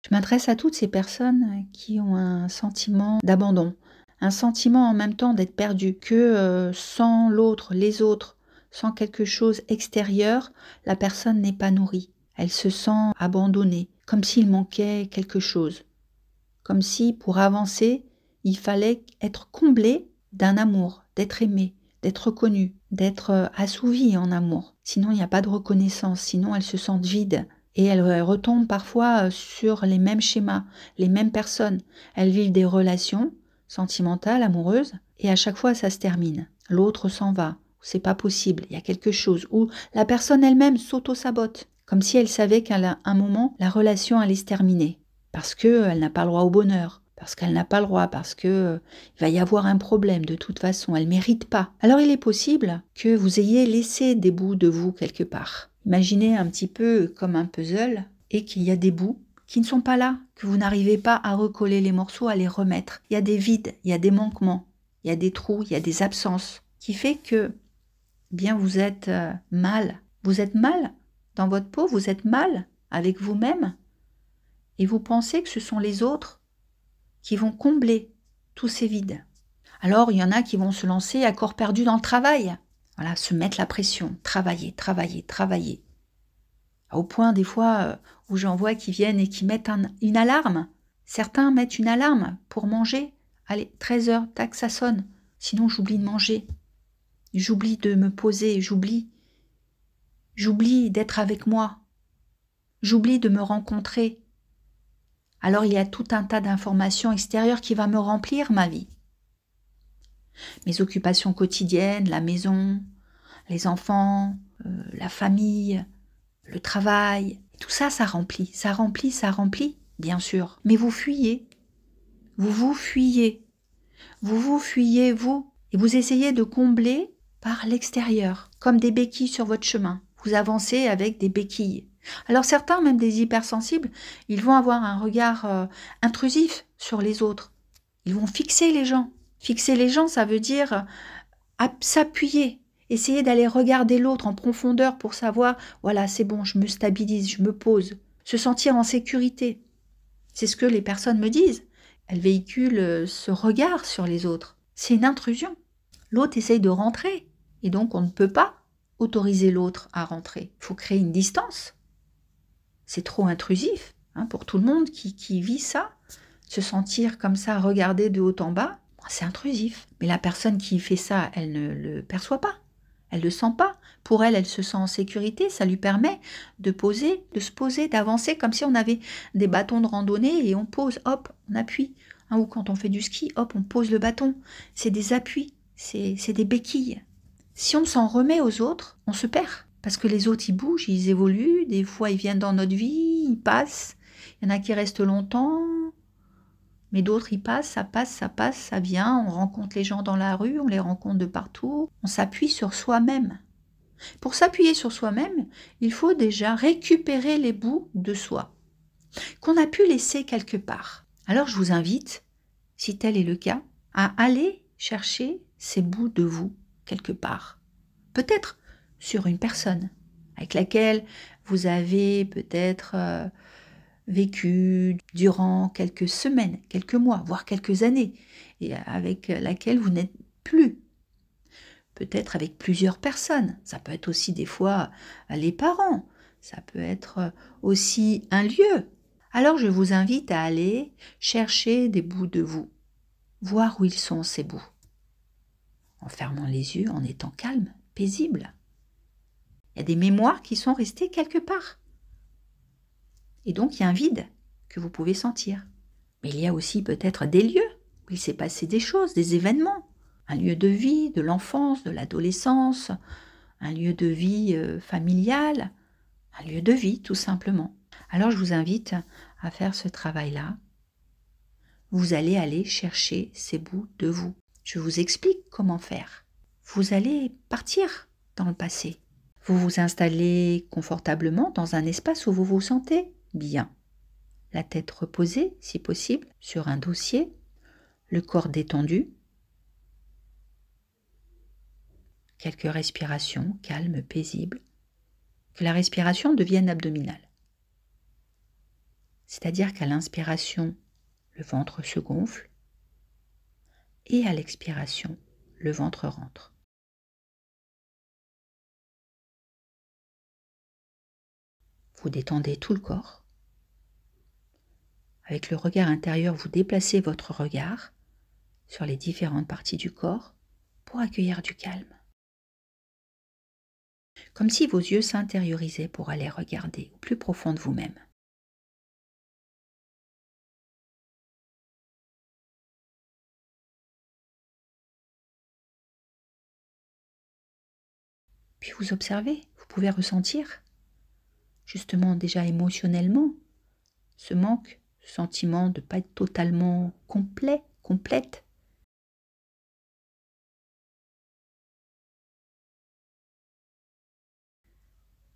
Je m'adresse à toutes ces personnes qui ont un sentiment d'abandon, un sentiment en même temps d'être perdu, que sans l'autre, les autres, sans quelque chose extérieur, la personne n'est pas nourrie. Elle se sent abandonnée, comme s'il manquait quelque chose, comme si pour avancer, il fallait être comblé d'un amour, d'être aimé, d'être reconnu, d'être assouvi en amour. Sinon, il n'y a pas de reconnaissance, sinon elles se sentent vides. Et elles retombent parfois sur les mêmes schémas, les mêmes personnes. Elles vivent des relations sentimentales, amoureuses, et à chaque fois ça se termine. L'autre s'en va, c'est pas possible, il y a quelque chose, ou la personne elle-même s'auto-sabote, comme si elle savait qu'à un moment, la relation allait se terminer, parce qu'elle n'a pas le droit au bonheur, parce qu'elle n'a pas le droit, parce que il va y avoir un problème de toute façon, elle ne mérite pas. Alors il est possible que vous ayez laissé des bouts de vous quelque part. Imaginez un petit peu comme un puzzle et qu'il y a des bouts qui ne sont pas là, que vous n'arrivez pas à recoller les morceaux, à les remettre. Il y a des vides, il y a des manquements, il y a des trous, il y a des absences, qui fait que bien vous êtes mal. Vous êtes mal dans votre peau, vous êtes mal avec vous-même et vous pensez que ce sont les autres qui vont combler tous ces vides. Alors, il y en a qui vont se lancer à corps perdu dans le travail. Voilà, se mettre la pression, travailler, travailler, travailler. Au point, des fois, où j'en vois qui viennent et qui mettent une alarme. Certains mettent une alarme pour manger. Allez, 13 heures, tac, ça sonne. Sinon, j'oublie de manger. J'oublie de me poser, j'oublie d'être avec moi. J'oublie de me rencontrer. Alors, il y a tout un tas d'informations extérieures qui va me remplir ma vie. Mes occupations quotidiennes, la maison, les enfants, la famille, le travail, tout ça, ça remplit, bien sûr. Mais vous fuyez, vous fuyez, vous, et vous essayez de combler par l'extérieur, comme des béquilles sur votre chemin. Vous avancez avec des béquilles. Alors certains, même des hypersensibles, ils vont avoir un regard intrusif sur les autres. Ils vont fixer les gens. Fixer les gens, ça veut dire s'appuyer, essayer d'aller regarder l'autre en profondeur pour savoir, voilà, c'est bon, je me stabilise, je me pose, se sentir en sécurité. C'est ce que les personnes me disent. Elles véhiculent ce regard sur les autres. C'est une intrusion. L'autre essaye de rentrer, et donc on ne peut pas autoriser l'autre à rentrer. Il faut créer une distance. C'est trop intrusif pour tout le monde qui vit ça. Se sentir comme ça, regarder de haut en bas, c'est intrusif. Mais la personne qui fait ça, elle ne le perçoit pas. Elle ne le sent pas. Pour elle, elle se sent en sécurité. Ça lui permet de se poser, d'avancer comme si on avait des bâtons de randonnée et on pose, hop, on appuie. Ou quand on fait du ski, hop, on pose le bâton. C'est des appuis, c'est des béquilles. Si on s'en remet aux autres, on se perd. Parce que les autres, ils bougent, ils évoluent. Des fois, ils viennent dans notre vie, ils passent. Il y en a qui restent longtemps. Mais d'autres, ils passent, ça vient, on rencontre les gens dans la rue, on les rencontre de partout, on s'appuie sur soi-même. Pour s'appuyer sur soi-même, il faut déjà récupérer les bouts de soi, qu'on a pu laisser quelque part. Alors je vous invite, si tel est le cas, à aller chercher ces bouts de vous quelque part. Peut-être sur une personne avec laquelle vous avez peut-être vécu durant quelques semaines, quelques mois, voire quelques années, et avec laquelle vous n'êtes plus. Peut-être avec plusieurs personnes. Ça peut être aussi des fois les parents. Ça peut être aussi un lieu. Alors je vous invite à aller chercher des bouts de vous. Voir où ils sont ces bouts. En fermant les yeux, en étant calme, paisible. Il y a des mémoires qui sont restées quelque part. Et donc, il y a un vide que vous pouvez sentir. Mais il y a aussi peut-être des lieux où il s'est passé des choses, des événements. Un lieu de vie, de l'enfance, de l'adolescence, un lieu de vie familial, un lieu de vie tout simplement. Alors, je vous invite à faire ce travail-là. Vous allez aller chercher ces bouts de vous. Je vous explique comment faire. Vous allez partir dans le passé. Vous vous installez confortablement dans un espace où vous vous sentez bien. La tête reposée, si possible, sur un dossier, le corps détendu. Quelques respirations calmes, paisibles. Que la respiration devienne abdominale. C'est-à-dire qu'à l'inspiration, le ventre se gonfle et à l'expiration, le ventre rentre. Vous détendez tout le corps. Avec le regard intérieur, vous déplacez votre regard sur les différentes parties du corps pour accueillir du calme. Comme si vos yeux s'intériorisaient pour aller regarder au plus profond de vous-même. Puis vous observez, vous pouvez ressentir, justement déjà émotionnellement, ce manque, ce sentiment de ne pas être totalement complet, complète.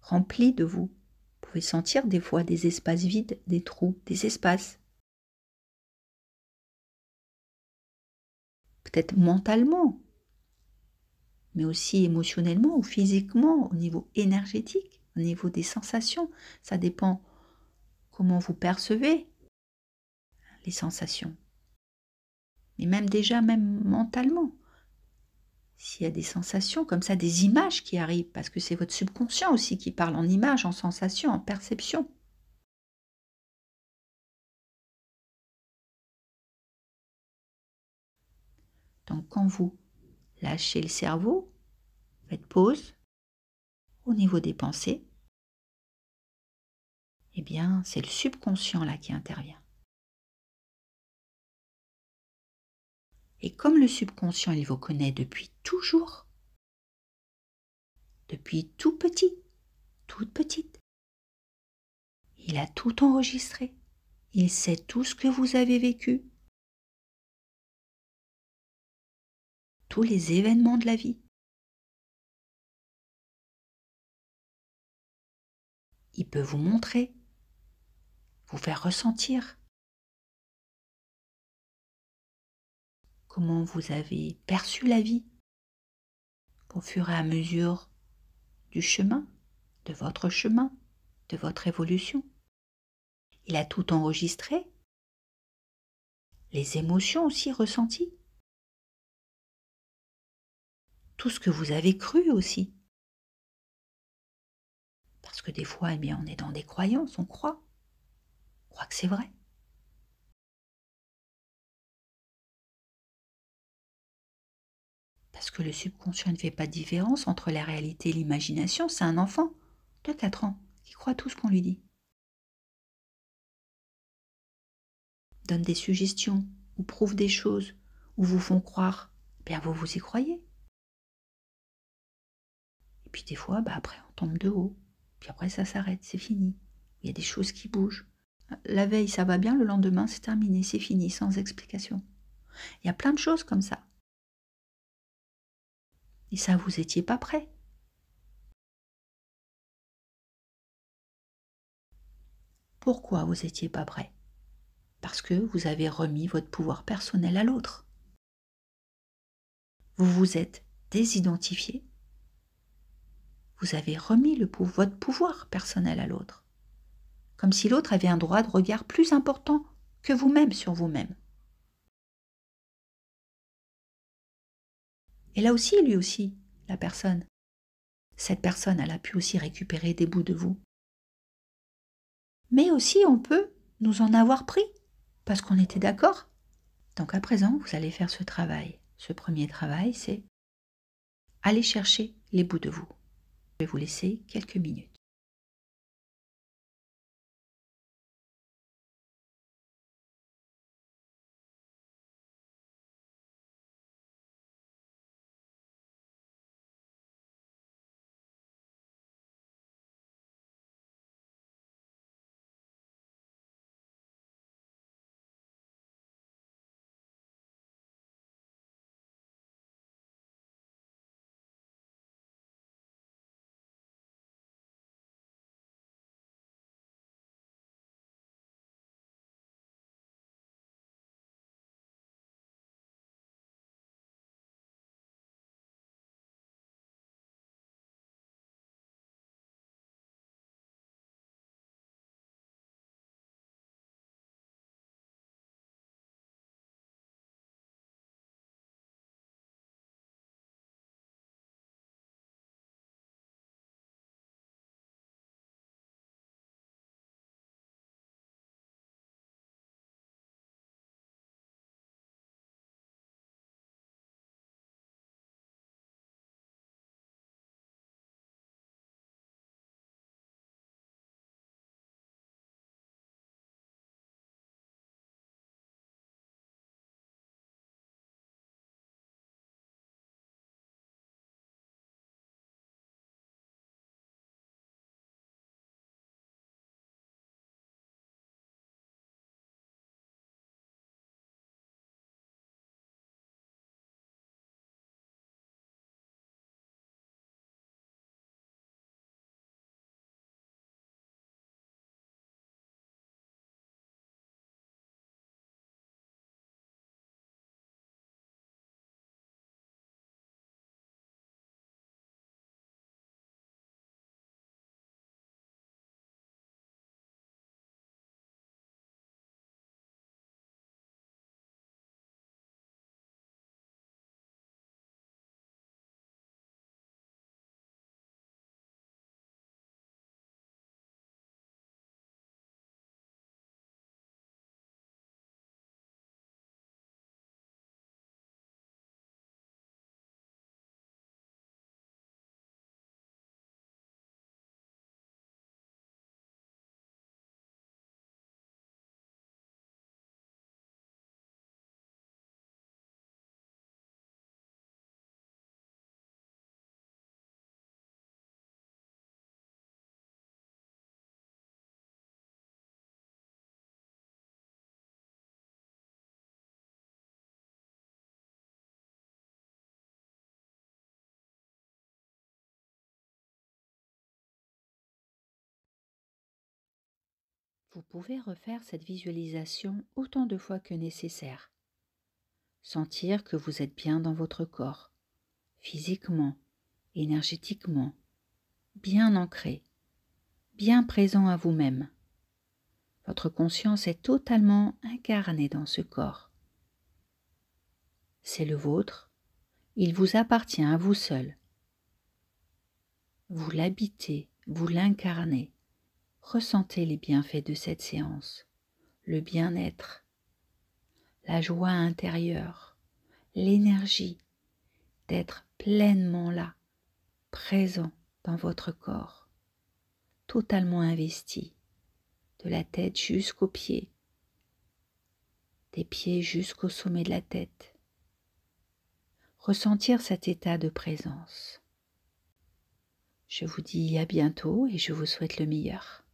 Rempli de vous. Vous pouvez sentir des fois des espaces vides, des trous, des espaces. Peut-être mentalement, mais aussi émotionnellement ou physiquement, au niveau énergétique, au niveau des sensations. Ça dépend comment vous percevez les sensations. Mais même déjà, même mentalement. S'il y a des sensations comme ça, des images qui arrivent, parce que c'est votre subconscient aussi qui parle en images, en sensations, en perception. Donc quand vous lâchez le cerveau, faites pause au niveau des pensées, eh bien c'est le subconscient là qui intervient. Et comme le subconscient, il vous connaît depuis toujours, depuis tout petit, toute petite, il a tout enregistré. Il sait tout ce que vous avez vécu, tous les événements de la vie. Il peut vous montrer, vous faire ressentir comment vous avez perçu la vie au fur et à mesure du chemin, de votre évolution. Il a tout enregistré, les émotions aussi ressenties, tout ce que vous avez cru aussi. Parce que des fois, eh bien, on est dans des croyances, on croit que c'est vrai. Parce que le subconscient ne fait pas de différence entre la réalité et l'imagination. C'est un enfant de 4 ans qui croit tout ce qu'on lui dit. Donne des suggestions, ou prouve des choses, ou vous font croire, bien vous y croyez. Et puis des fois, après on tombe de haut, puis après ça s'arrête, c'est fini. Il y a des choses qui bougent. La veille, ça va bien, le lendemain, c'est terminé, c'est fini, sans explication. Il y a plein de choses comme ça. Et ça, vous n'étiez pas prêt. Pourquoi vous n'étiez pas prêt? Parce que vous avez remis votre pouvoir personnel à l'autre. Vous vous êtes désidentifié. Vous avez remis votre pouvoir personnel à l'autre. Comme si l'autre avait un droit de regard plus important que vous-même sur vous-même. Et là aussi, lui aussi, la personne. Cette personne, elle a pu aussi récupérer des bouts de vous. Mais aussi, on peut nous en avoir pris, parce qu'on était d'accord. Donc à présent, vous allez faire ce travail. Ce premier travail, c'est aller chercher les bouts de vous. Je vais vous laisser quelques minutes. Vous pouvez refaire cette visualisation autant de fois que nécessaire. Sentir que vous êtes bien dans votre corps, physiquement, énergétiquement, bien ancré, bien présent à vous-même. Votre conscience est totalement incarnée dans ce corps. C'est le vôtre, il vous appartient à vous seul. Vous l'habitez, vous l'incarnez. Ressentez les bienfaits de cette séance, le bien-être, la joie intérieure, l'énergie d'être pleinement là, présent dans votre corps, totalement investi, de la tête jusqu'aux pieds, des pieds jusqu'au sommet de la tête. Ressentir cet état de présence. Je vous dis à bientôt et je vous souhaite le meilleur.